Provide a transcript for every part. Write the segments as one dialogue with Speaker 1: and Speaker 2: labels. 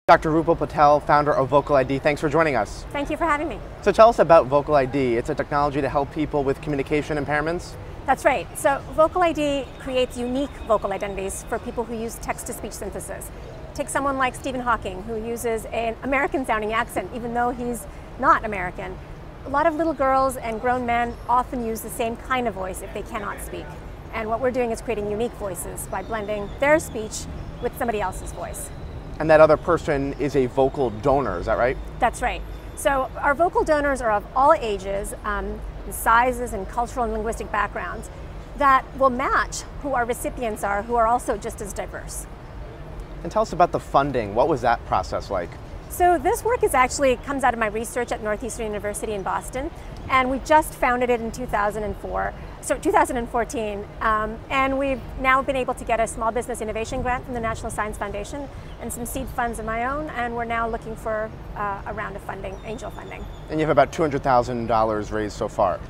Speaker 1: Dr. Rupal Patel, founder of VOCALiD, thanks for joining us.
Speaker 2: Thank you for having me.
Speaker 1: So tell us about VOCALiD. It's a technology to help people with communication impairments?
Speaker 2: That's right. So VOCALiD creates unique vocal identities for people who use text-to-speech synthesis. Take someone like Stephen Hawking, who uses an American-sounding accent, even though he's not American. A lot of little girls and grown men often use the same kind of voice if they cannot speak. And what we're doing is creating unique voices by blending their speech with somebody else's voice.
Speaker 1: And that other person is a vocal donor, is that right?
Speaker 2: That's right. So our vocal donors are of all ages, sizes and cultural and linguistic backgrounds that will match who our recipients are, who are also just as diverse.
Speaker 1: And tell us about the funding. What was that process like?
Speaker 2: So this work comes out of my research at Northeastern University in Boston, and we just founded it in 2014, and we've now been able to get a small business innovation grant from the National Science Foundation and some seed funds of my own, and we're now looking for a round of funding, angel funding.
Speaker 1: And you have about $200,000 raised so far.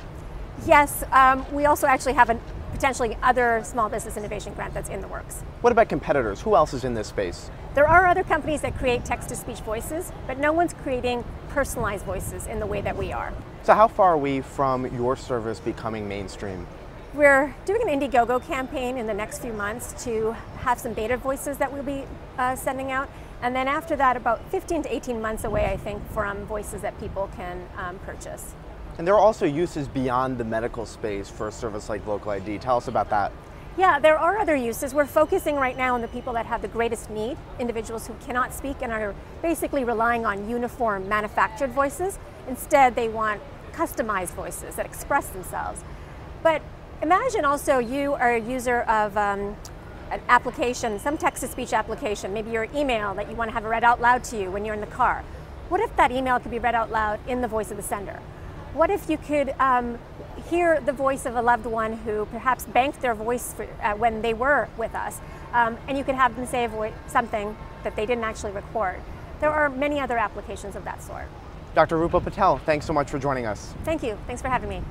Speaker 2: Yes, we also actually have a potentially other small business innovation grant that's in the works.
Speaker 1: What about competitors? Who else is in this space?
Speaker 2: There are other companies that create text-to-speech voices, but no one's creating personalized voices in the way that we are.
Speaker 1: So how far are we from your service becoming mainstream?
Speaker 2: We're doing an Indiegogo campaign in the next few months to have some beta voices that we'll be sending out. And then after that, about 15 to 18 months away, I think, from voices that people can purchase.
Speaker 1: And there are also uses beyond the medical space for a service like VOCALiD. Tell us about that.
Speaker 2: Yeah, there are other uses. We're focusing right now on the people that have the greatest need, individuals who cannot speak and are basically relying on uniform manufactured voices. Instead, they want customized voices that express themselves. But imagine also you are a user of an application, some text-to-speech application, maybe your email that you want to have read out loud to you when you're in the car. What if that email could be read out loud in the voice of the sender? What if you could hear the voice of a loved one who perhaps banked their voice when they were with us, and you could have them say something that they didn't actually record? There are many other applications of that sort.
Speaker 1: Dr. Rupal Patel, thanks so much for joining us.
Speaker 2: Thank you. Thanks for having me.